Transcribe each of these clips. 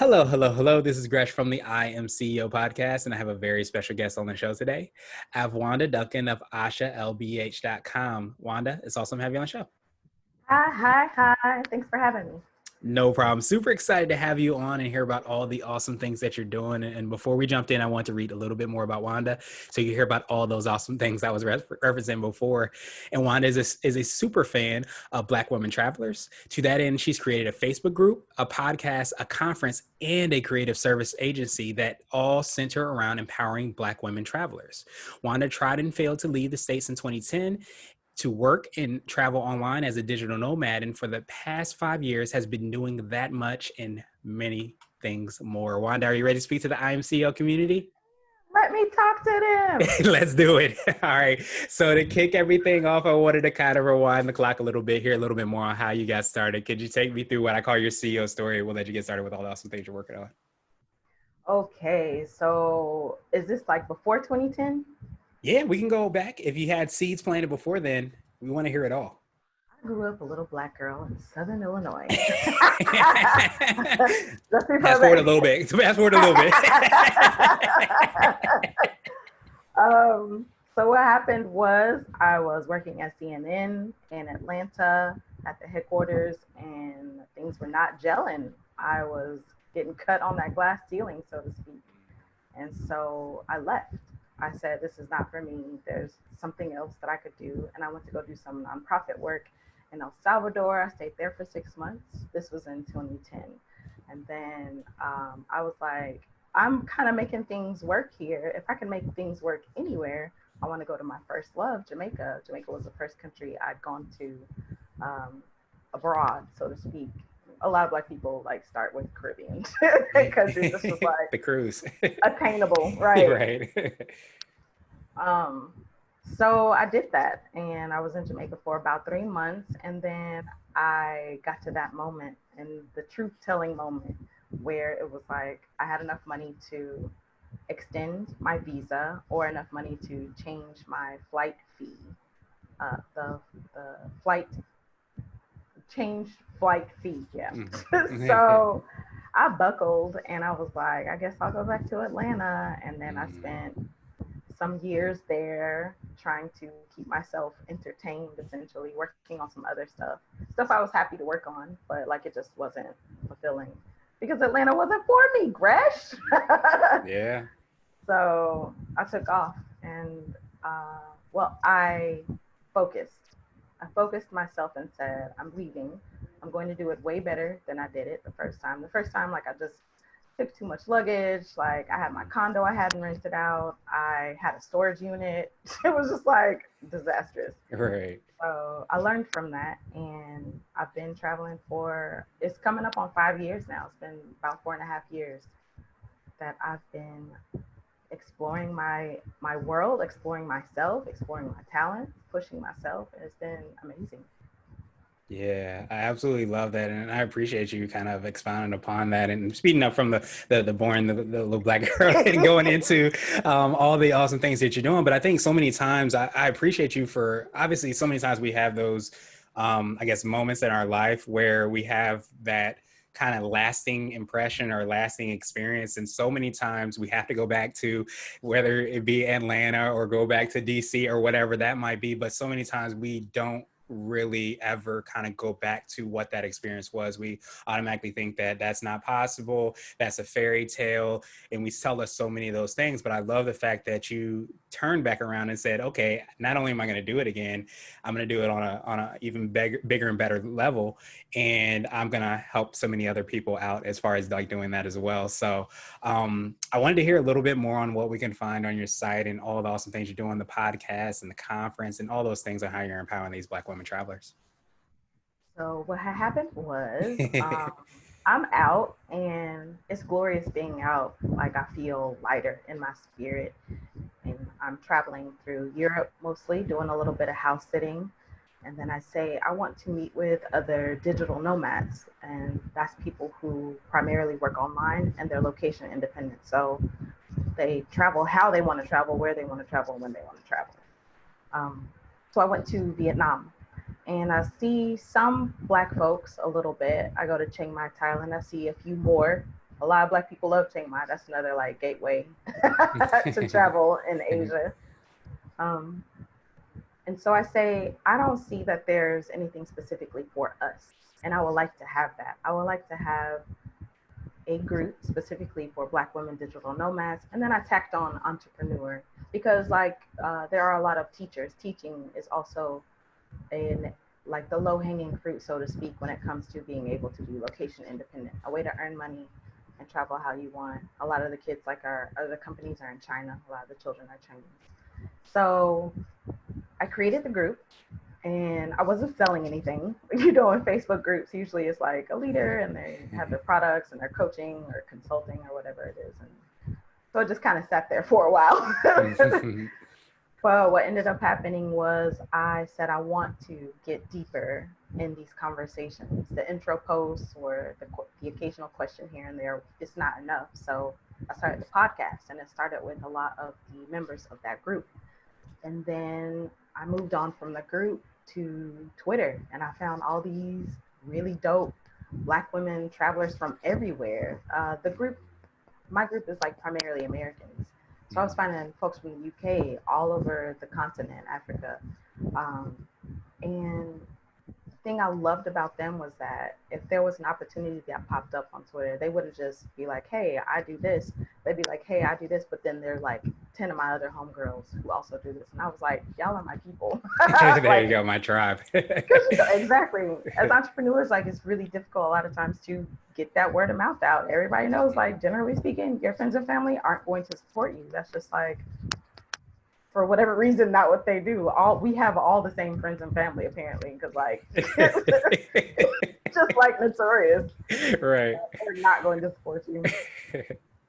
Hello, hello, hello. This is Gresh from the I Am CEO podcast, and I have a very special guest on the show today. I have Wanda Duncan of AshaLBH.com. Wanda, it's awesome to have you on the show. Hi. Thanks for having me. No problem. Super excited to have you on and hear about all the awesome things that you're doing. And before we jumped in, I want to read a little bit more about Wanda so you hear about all those awesome things I was referencing before. And Wanda is a super fan of Black women travelers. To that end, she's created a Facebook group, a podcast, a conference, and a creative service agency that all center around empowering Black women travelers. Wanda tried and failed to leave the States in 2010 to work and travel online as a digital nomad, and for the past 5 years has been doing that much and many things more. Wanda, are you ready to speak to the IMCO community? Let me talk to them. Let's do it. All right. So to kick everything off, I wanted to kind of rewind the clock a little bit, hear a little bit more on how you got started. Could you take me through what I call your CEO story? We'll let you get started with all the awesome things you're working on. Okay, so is this like before 2010? Yeah, we can go back. If you had seeds planted before then, we want to hear it all. I grew up a little Black girl in Southern Illinois. Fast forward a little bit. So what happened was I was working at CNN in Atlanta at the headquarters, and things were not gelling. I was getting cut on that glass ceiling, so to speak. And so I left. I said, this is not for me. There's something else that I could do. And I went to go do some nonprofit work in El Salvador. I stayed there for 6 months. This was in 2010. And then I was like, I'm kind of making things work here. If I can make things work anywhere, I want to go to my first love, Jamaica. Jamaica was the first country I'd gone to abroad, so to speak. A lot of Black people like start with Caribbean because this was like the cruise attainable, right? Right. So I did that, and I was in Jamaica for about 3 months, and then I got to that moment, and the truth-telling moment, where it was like I had enough money to extend my visa or enough money to change my flight fee, the flight fee, yeah. So I buckled, and I was like, I guess I'll go back to Atlanta. And then I spent some years there trying to keep myself entertained, essentially working on some other stuff I was happy to work on, but like it just wasn't fulfilling because Atlanta wasn't for me, Gresh. Yeah. So I took off, and I focused myself and said, I'm leaving. I'm going to do it way better than I did it the first time. The first time, like, I just took too much luggage. Like, I had my condo I hadn't rented out. I had a storage unit. It was just like disastrous. Right. So I learned from that, and I've been traveling it's coming up on 5 years now. It's been about 4.5 years that I've been exploring my world, exploring myself, exploring my talents, pushing myself, and it's been amazing. Yeah, I absolutely love that, and I appreciate you kind of expounding upon that and speeding up from the boring, the little Black girl and going into all the awesome things that you're doing. But I think so many times I appreciate you for, obviously so many times we have those I guess moments in our life where we have that kind of lasting impression or lasting experience. And so many times we have to go back to, whether it be Atlanta or go back to DC or whatever that might be. But so many times we don't really ever kind of go back to what that experience was. We automatically think that that's not possible, that's a fairy tale, and we tell us so many of those things. But I love the fact that you turned back around and said, okay, not only am I going to do it again, I'm going to do it on a even bigger and better level, and I'm going to help so many other people out as far as like doing that as well. So I wanted to hear a little bit more on what we can find on your site and all the awesome things you're doing, the podcast and the conference and all those things on how you're empowering these Black women travelers. So what had happened was I'm out, and it's glorious being out. Like, I feel lighter in my spirit, and I'm traveling through Europe mostly, doing a little bit of house sitting. And then I say, I want to meet with other digital nomads, and that's people who primarily work online and they're location independent. So they travel how they want to travel, where they want to travel, when they want to travel. So I went to Vietnam, and I see some Black folks a little bit. I go to Chiang Mai, Thailand. I see a few more a lot of Black people love Chiang Mai. That's another like gateway to travel in Asia. Um, and so I say, I don't see that there's anything specifically for us. And I would like to have that. I would like to have a group specifically for Black women digital nomads. And then I tacked on entrepreneur because like there are a lot of teachers. Teaching is also in like the low hanging fruit, so to speak, when it comes to being able to be location independent, a way to earn money and travel how you want. A lot of the kids, like our other companies, are in China. A lot of the children are Chinese. So I created the group and I wasn't selling anything. You know, in Facebook groups, usually it's like a leader and they have their products and they're coaching or consulting or whatever it is. And so it just kind of sat there for a while. Well, what ended up happening was I said I want to get deeper in these conversations. The intro posts or the occasional question here and there is not enough. So I started the podcast, and it started with a lot of the members of that group. And then I moved on from the group to Twitter, and I found all these really dope Black women travelers from everywhere. My group is like primarily Americans. So I was finding folks from the UK, all over the continent, Africa. And the thing I loved about them was that if there was an opportunity that popped up on Twitter, they wouldn't just be like, hey, I do this. They'd be like, hey, I do this. But then there's like 10 of my other homegirls who also do this. And I was like, y'all are my people. There Like, you go, my tribe. exactly. As entrepreneurs, like it's really difficult a lot of times to get that word of mouth out. Everybody knows, like generally speaking, your friends and family aren't going to support you. That's just like, for whatever reason, not what they do. We have all the same friends and family apparently, because like just like notorious. Right. They're not going to support you.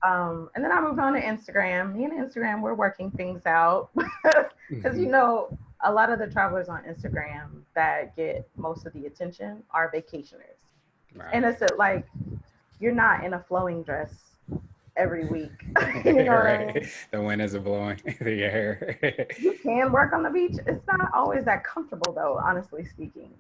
And then I moved on to Instagram. Me and Instagram, we're working things out because you know, a lot of the travelers on Instagram that get most of the attention are vacationers. Right. And it's like, you're not in a flowing dress every week. You know Right. what I mean? The wind is blowing through your hair. You can work on the beach. It's not always that comfortable though, honestly speaking.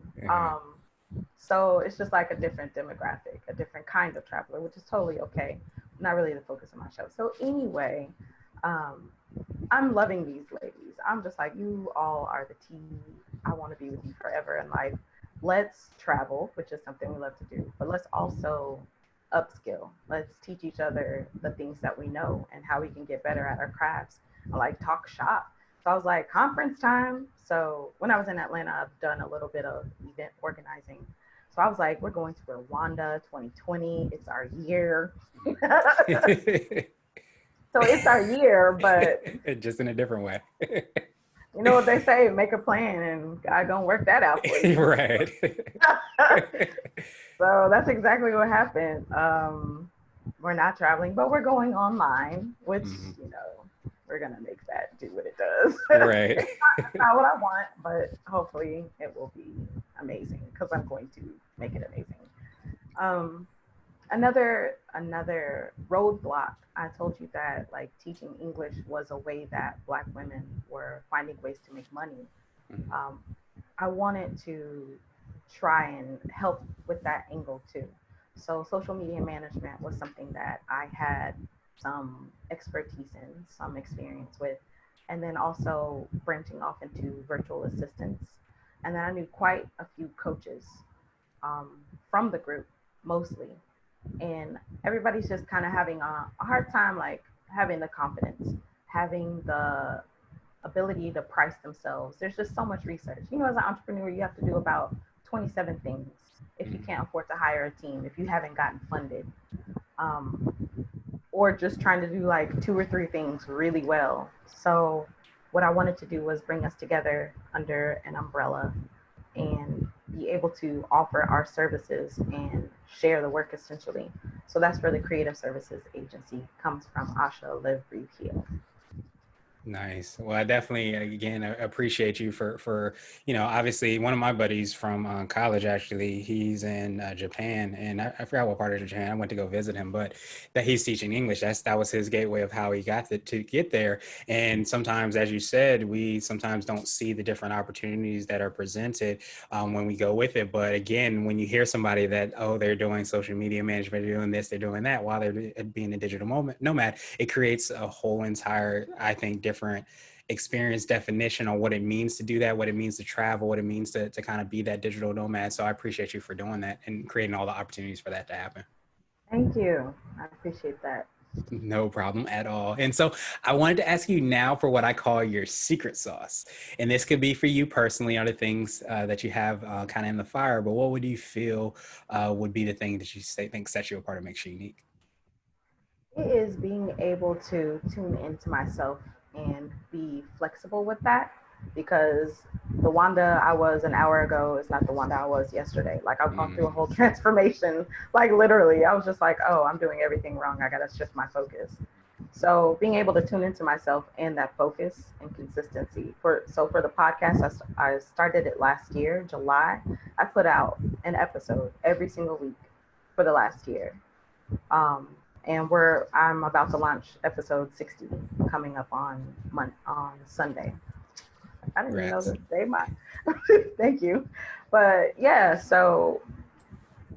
So it's just like a different demographic, a different kind of traveler, which is totally okay. Not really the focus of my show. So anyway, I'm loving these ladies. I'm just like, you all are the tea. I want to be with you forever in life. Let's travel, which is something we love to do, but let's also upskill. Let's teach each other the things that we know and how we can get better at our crafts. I like talk shop. So I was like, conference time. So when I was in Atlanta, I've done a little bit of event organizing. So I was like, we're going to Rwanda 2020. It's our year. So it's our year, but just in a different way. You know what they say, make a plan and God gonna work that out for you. Right. So that's exactly what happened. We're not traveling, but we're going online, which, you know, we're gonna make that do what it does. Right. It's not what I want, but hopefully it will be amazing because I'm going to make it amazing. Another roadblock, I told you that like teaching English was a way that Black women were finding ways to make money. I wanted to try and help with that angle too. So social media management was something that I had some expertise in, some experience with, and then also branching off into virtual assistants. And then I knew quite a few coaches from the group mostly. And everybody's just kind of having a hard time, like having the confidence, having the ability to price themselves. There's just so much research. You know, as an entrepreneur, you have to do about 27 things if you can't afford to hire a team, if you haven't gotten funded, or just trying to do like 2 or 3 things really well. So what I wanted to do was bring us together under an umbrella and be able to offer our services and share the work essentially. So that's where the creative services agency comes from, Asha Live Breathe Heal. Nice. Well, I definitely, again, appreciate you for, obviously one of my buddies from college, actually, he's in Japan, and I forgot what part of Japan. I went to go visit him, but that he's teaching English. That was his gateway of how he got to get there. And sometimes, as you said, we sometimes don't see the different opportunities that are presented when we go with it. But again, when you hear somebody that, oh, they're doing social media management, they're doing this, they're doing that while they're being a digital nomad, it creates a whole entire, I think, different experience definition on what it means to do that, what it means to travel, what it means to kind of be that digital nomad. So I appreciate you for doing that and creating all the opportunities for that to happen. Thank you. I appreciate that. No problem at all. And so I wanted to ask you now for what I call your secret sauce. And this could be for you personally, other things that you have kind of in the fire, but what would you feel would be the thing that you think sets you apart and makes you unique? It is being able to tune into myself and be flexible with that, because the Wanda I was an hour ago is not the Wanda I was yesterday. Like, I've gone through a whole transformation. Like, literally, I was just like, oh, I'm doing everything wrong. I got to shift my focus. So being able to tune into myself and that focus and consistency for the podcast, I started it last year, July. I put out an episode every single week for the last year. Um, and I'm about to launch episode 60 coming up on Sunday. I didn't even know Congrats. the day. My thank you, but yeah.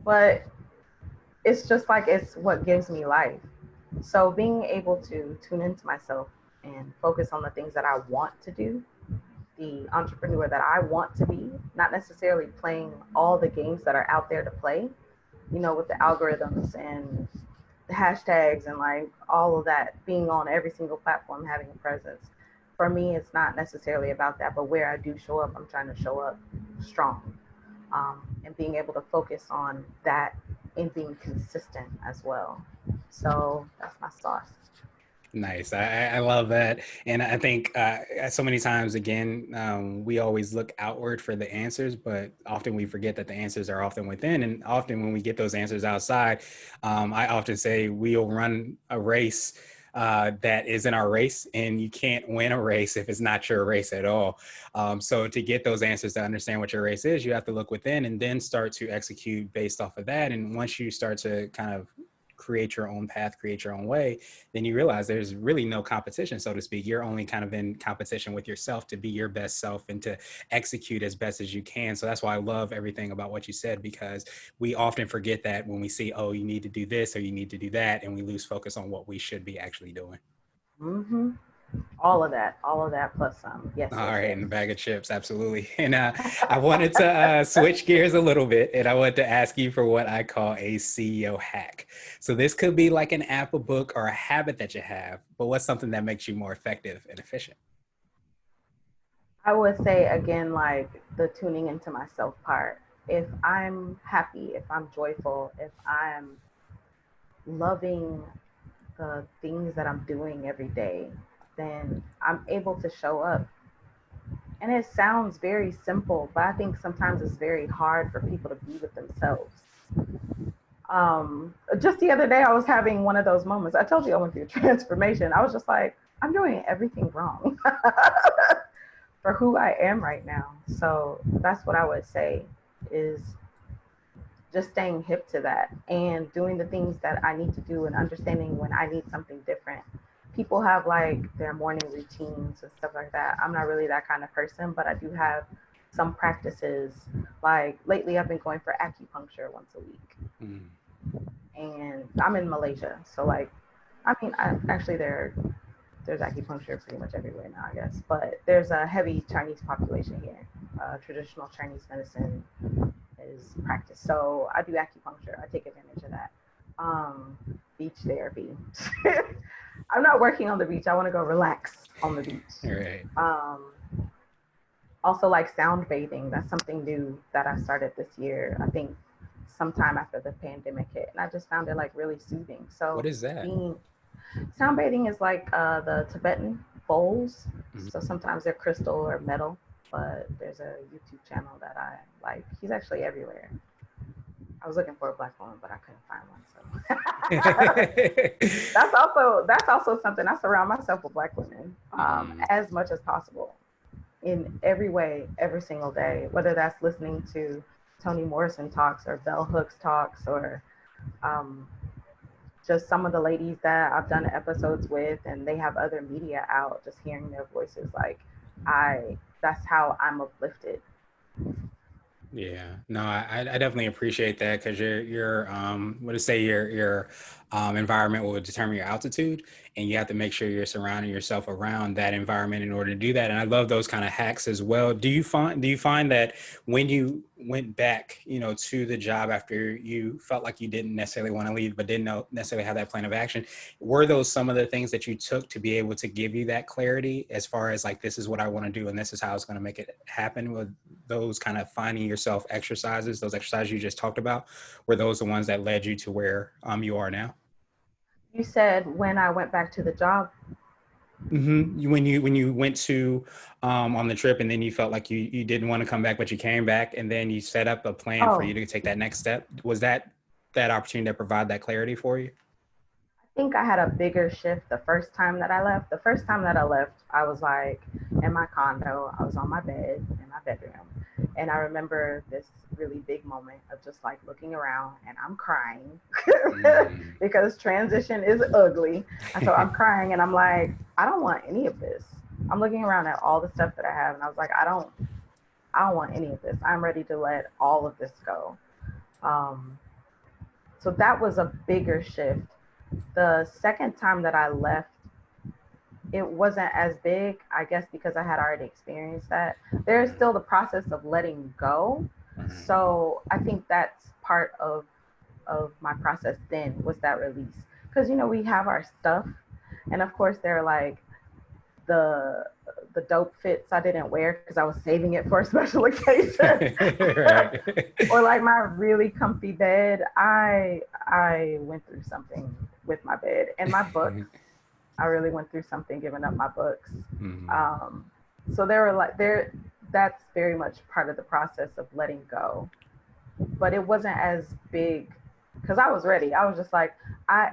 But it's just like it's what gives me life. So being able to tune into myself and focus on the things that I want to do, the entrepreneur that I want to be, not necessarily playing all the games that are out there to play, with the algorithms and the hashtags and like all of that, being on every single platform, having a presence. For me, it's not necessarily about that, but where I do show up, I'm trying to show up strong, and being able to focus on that and being consistent as well. So that's my sauce. Nice. I love that. And I think so many times, again, we always look outward for the answers, but often we forget that the answers are often within. And often when we get those answers outside, I often say we'll run a race that isn't our race, and you can't win a race if it's not your race at all. So to get those answers, to understand what your race is, you have to look within and then start to execute based off of that. And once you start to kind of create your own path, create your own way, then you realize there's really no competition, so to speak. You're only kind of in competition with yourself to be your best self and to execute as best as you can. So that's why I love everything about what you said, because we often forget that when we see, oh, you need to do this or you need to do that, and we lose focus on what we should be actually doing. Mm-hmm. All of that plus some. Yes, All yes, right, yes. in the bag of chips, absolutely. And I wanted to switch gears a little bit, and I wanted to ask you for what I call a CEO hack. So this could be like an app, a book, or a habit that you have, but what's something that makes you more effective and efficient? I would say again, like the tuning into myself part. If I'm happy, if I'm joyful, if I'm loving the things that I'm doing every day, then I'm able to show up. And it sounds very simple, but I think sometimes it's very hard for people to be with themselves. Just the other day, I was having one of those moments. I told you I went through a transformation. I was just like, I'm doing everything wrong for who I am right now. So that's what I would say is just staying hip to that and doing the things that I need to do and understanding when I need something different. People have like their morning routines and stuff like that. I'm not really that kind of person, but I do have some practices. Like lately, I've been going for acupuncture once a week, Mm. and I'm in Malaysia, so like, I mean, actually there's acupuncture pretty much everywhere now, I guess. But there's a heavy Chinese population here. Traditional Chinese medicine is practiced. So I do acupuncture. I take advantage of that. Um, Beach therapy. I'm not working on the beach. I want to go relax on the beach. All right. Um, Also, like sound bathing. That's something new that I started this year. I think sometime after the pandemic hit, and I just found it like really soothing. What So is that? being sound bathing is like the Tibetan bowls. Mhm. So sometimes they're crystal or metal, but there's a YouTube channel that I like. He's actually everywhere. I was looking for a Black woman, but I couldn't find one. So that's also something. I surround myself with Black women as much as possible in every way, every single day. Whether that's listening to Toni Morrison talks or Bell Hooks talks or um, just some of the ladies that I've done episodes with, and they have other media out. Just hearing their voices, like that's how I'm uplifted. Yeah, no, I definitely appreciate that because your what to say your environment will determine your altitude, and you have to make sure you're surrounding yourself around that environment in order to do that. And I love those kind of hacks as well. Do you find that when you went back, to the job after you felt like you didn't necessarily want to leave, but didn't necessarily have that plan of action, were those some of the things that you took to be able to give you that clarity as far as like, this is what I want to do and this is how it's going to make it happen? With those kind of finding yourself exercises, those exercises you just talked about, were those the ones that led you to where you are now? You said when I went back to the job. When you went to on the trip and then you felt like you didn't want to come back, but you came back and then you set up a plan for you Oh, to take that next step. Was that opportunity to provide that clarity for you? think I had a bigger shift the first time that I left. The first time that I left, I was like in my condo, I was on my bed in my bedroom. And I remember this really big moment of just like looking around and I'm crying Mm. because transition is ugly. And so I'm crying and I'm like, I don't want any of this. I'm looking around at all the stuff that I have and I was like, I don't want any of this. I'm ready to let all of this go. Um, so that was a bigger shift. The second time that I left, it wasn't as big, I guess, because I had already experienced that. There's still the process of letting go. Right. So I think that's part of my process then was that release. Because we have our stuff, and of course they're like the the dope fits I didn't wear because I was saving it for a special occasion. Right. Or like my really comfy bed. I went through something with my bed and my books. I really went through something giving up my books. Mhm. Um, so there were like there. That's very much part of the process of letting go. But it wasn't as big because I was ready. I was just like, I.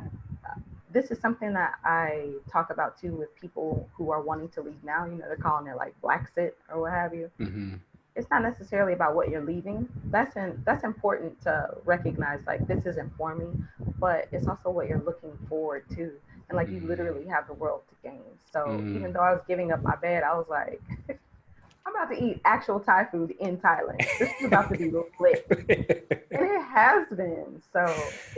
This is something that I talk about too with people who are wanting to leave now. They're calling it like black sit or what have you. Mhm. It's not necessarily about what you're leaving. That's important to recognize. Like this isn't for me, but it's also what you're looking forward to. And like you Mhm. literally have the world to gain. So even Mhm. though I was giving up my bed, I was like, I'm about to eat actual Thai food in Thailand. This is about to be lit. And it has been. So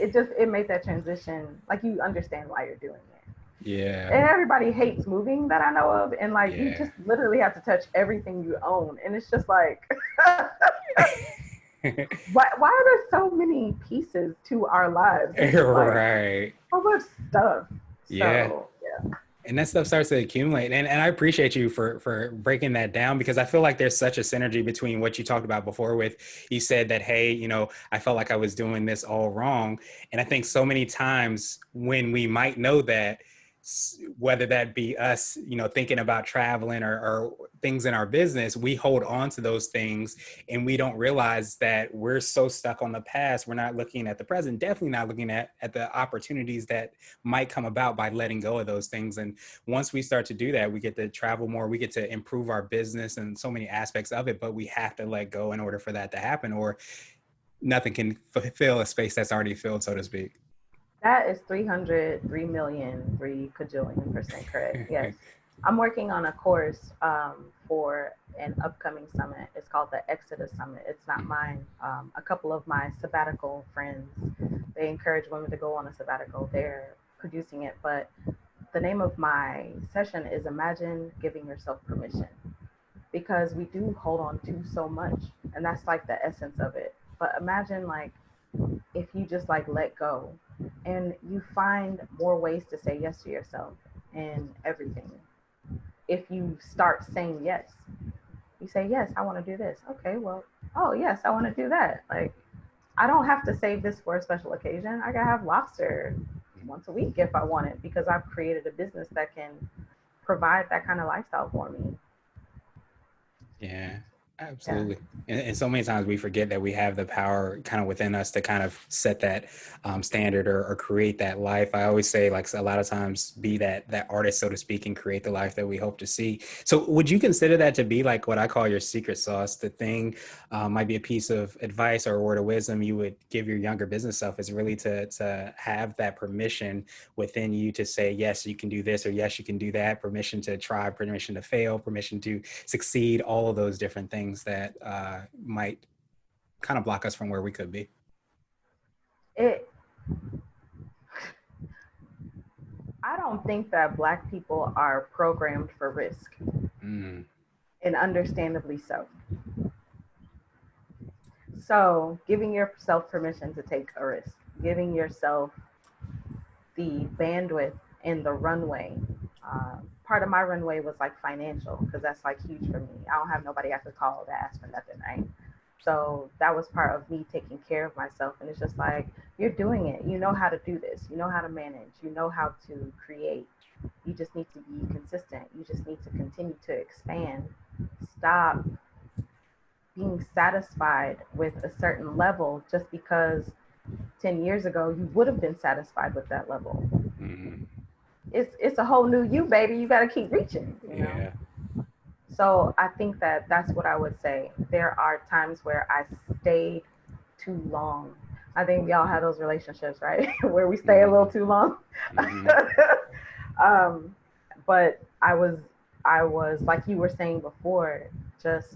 it made that transition. Like you understand why you're doing it. Yeah. And everybody hates moving that I know of. And like you Yeah. just literally have to touch everything you own. And it's just like why are there so many pieces to our lives? It's just like Right. so much stuff. Yeah. So yeah. And that stuff starts to accumulate. And I appreciate you for breaking that down because I feel like there's such a synergy between what you talked about before with you said that, hey, I felt like I was doing this all wrong. And I think so many times when we might know that, whether that be us, thinking about traveling or things in our business, we hold on to those things and we don't realize that we're so stuck on the past. We're not looking at the present, definitely not looking at the opportunities that might come about by letting go of those things. And once we start to do that, we get to travel more, we get to improve our business and so many aspects of it, but we have to let go in order for that to happen, or nothing can fill a space that's already filled, so to speak. That is 300, 3,000,000, 3 kajillion% correct. Yes. I'm working on a course for an upcoming summit. It's called the Exodus Summit. It's not mine. A couple of my sabbatical friends, they encourage women to go on a sabbatical. They're producing it. But the name of my session is Imagine Giving Yourself Permission, because we do hold on to so much. And that's like the essence of it. But imagine like if you just like let go and you find more ways to say yes to yourself and everything. If you start saying yes, you say, yes, I want to do this. Okay, well, oh, yes, I want to do that. Like, I don't have to save this for a special occasion. I can have lobster once a week if I want it because I've created a business that can provide that kind of lifestyle for me. Yeah. Yeah. Absolutely. And so many times we forget that we have the power kind of within us to kind of set that standard or create that life. I always say, like, a lot of times be that artist, so to speak, and create the life that we hope to see. So would you consider that to be like what I call your secret sauce? The thing might be a piece of advice or a word of wisdom you would give your younger business self is really to have that permission within you to say, yes, you can do this, or yes, you can do that, permission to try, permission to fail, permission to succeed, all of those different things that might kind of block us from where we could be. It I don't think that Black people are programmed for risk, Mm, and understandably so. So, giving yourself permission to take a risk, giving yourself the bandwidth and the runway. Part of my runway was like financial, because that's like huge for me. I don't have nobody I could call to ask for nothing, right? So that was part of me taking care of myself. And it's just like, you're doing it. You know how to do this. You know how to manage. You know how to create. You just need to be consistent. You just need to continue to expand. Stop being satisfied with a certain level just because 10 years ago you would have been satisfied with that level. mm, It's a whole new you, baby. You got to keep reaching, you know. yeah. So I think that that's what I would say. There are times where I stayed too long. I think we all have those relationships, right? Where we stay a little Mm, too long. mm, um, but I was like you were saying before, just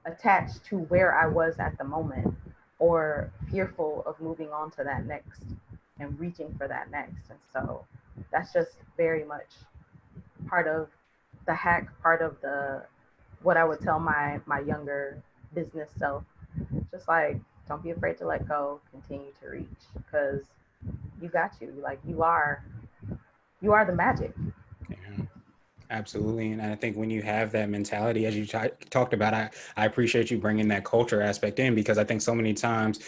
attached to where I was at the moment, or fearful of moving on to that next and reaching for that next. And so that's just very much part of the hack, part of the what I would tell my younger business self. Just like, don't be afraid to let go, continue to reach, because you got you. Like, you are the magic. yeah. Absolutely. And I think when you have that mentality, as you talked about, I appreciate you bringing that culture aspect in, because I think so many times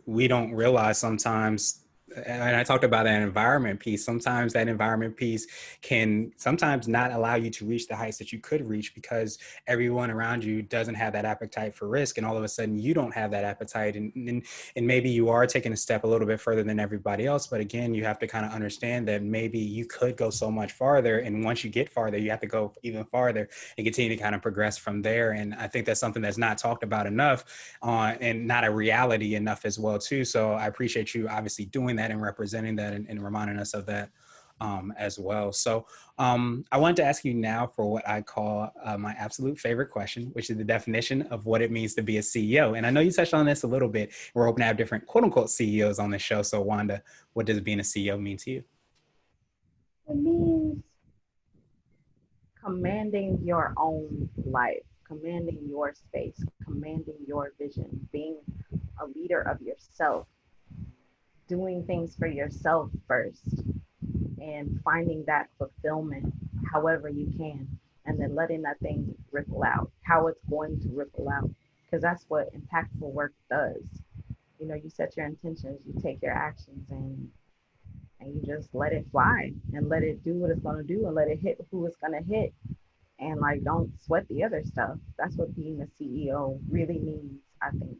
we don't realize sometimes, and I talked about that environment piece, sometimes that environment piece can sometimes not allow you to reach the heights that you could reach because everyone around you doesn't have that appetite for risk. And all of a sudden you don't have that appetite. And maybe you are taking a step a little bit further than everybody else. But again, you have to kind of understand that maybe you could go so much farther. And once you get farther, you have to go even farther and continue to kind of progress from there. And I think that's something that's not talked about enough and not a reality enough as well, too. So I appreciate you obviously doing that and representing that and reminding us of that as well. So I wanted to ask you now for what I call my absolute favorite question, which is the definition of what it means to be a CEO. And I know you touched on this a little bit. We're hoping to have different quote unquote CEOs on the show. So Wanda, what does being a CEO mean to you? It means commanding your own life, commanding your space, commanding your vision, being a leader of yourself, doing things for yourself first, and finding that fulfillment however you can, and then letting that thing ripple out, how it's going to ripple out, because that's what impactful work does. You know, you set your intentions, you take your actions, and you just let it fly and let it do what it's going to do and let it hit who it's going to hit, and like, don't sweat the other stuff. That's what being a CEO really means, I think.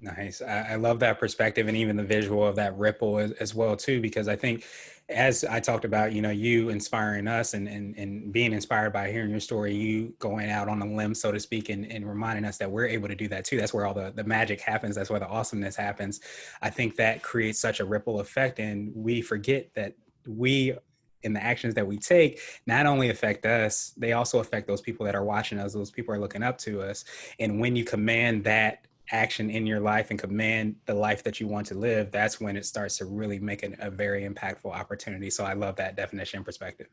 Nice. I love that perspective and even the visual of that ripple as well too, because I think as I talked about, you inspiring us and being inspired by hearing your story, you going out on a limb, so to speak, and reminding us that we're able to do that too. That's where all the magic happens. That's where the awesomeness happens. I think that creates such a ripple effect, and we forget that we in the actions that we take not only affect us, they also affect those people that are watching us. Those people are looking up to us. And when you command that action in your life and command the life that you want to live, that's when it starts to really make a very impactful opportunity. So I love that definition and perspective.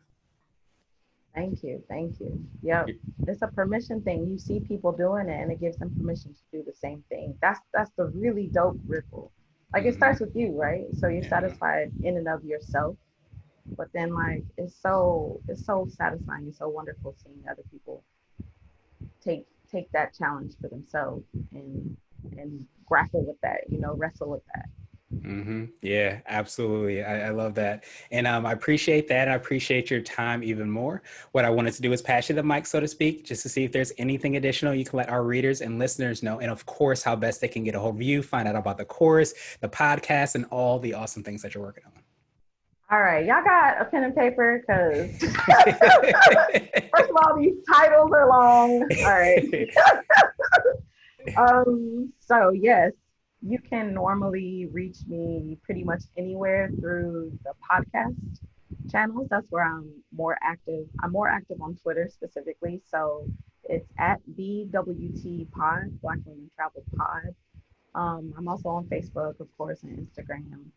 Thank you. Thank you. Yep. It's a permission thing. You see people doing it and it gives them permission to do the same thing. That's the really dope ripple. Like, it Mm-hmm. starts with you, right? So you're Yeah. satisfied in and of yourself, but then like it's so satisfying and so wonderful seeing other people take that challenge for themselves and grapple with that, wrestle with that. Yeah, absolutely. I love that. And I appreciate that. I appreciate your time even more. What I wanted to do is pass you the mic, so to speak, just to see if there's anything additional you can let our readers and listeners know. And of course, how best they can get a hold of you, find out about the course, the podcast, and all the awesome things that you're working All right, y'all got a pen and paper because on. first of all, these titles are long. All right. So yes, you can normally reach me pretty much anywhere through the podcast channels. That's where I'm more active. I'm more active on Twitter specifically. So it's at BWT Pod, Black Women Travel Pod. I'm also on Facebook, of course, and Instagram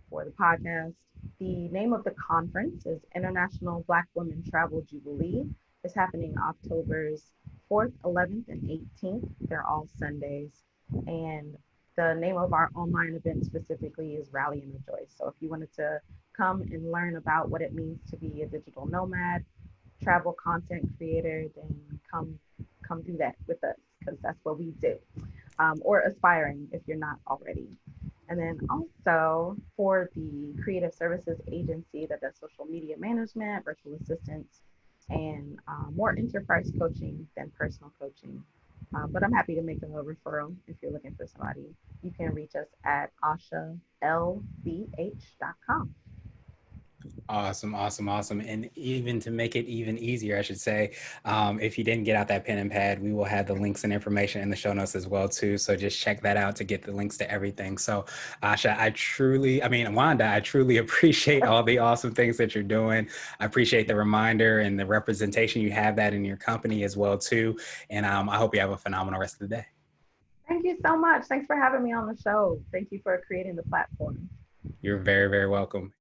for the podcast. The name of the conference is International Black Women Travel Jubilee. It's happening October's 4th, 11th, and 18th. They're all Sundays. And the name of our online event specifically is Rally and Rejoice. So if you wanted to come and learn about what it means to be a digital nomad, travel content creator, then come do that with us because that's what we do. Or aspiring if you're not already. And then also for the creative services agency that does social media management, virtual assistants, and more enterprise coaching than personal coaching. But I'm happy to make a referral if you're looking for somebody. You can reach us at ashalbh.com. Awesome, awesome, awesome. And even to make it even easier, I should say, if you didn't get out that pen and pad, we will have the links and information in the show notes as well, too. So just check that out to get the links to everything. So Asha, Wanda, I truly appreciate all the awesome things that you're doing. I appreciate the reminder and the representation you have that in your company as well, too. And I hope you have a phenomenal rest of the day. Thank you so much. Thanks for having me on the show. Thank you for creating the platform. You're very, very welcome.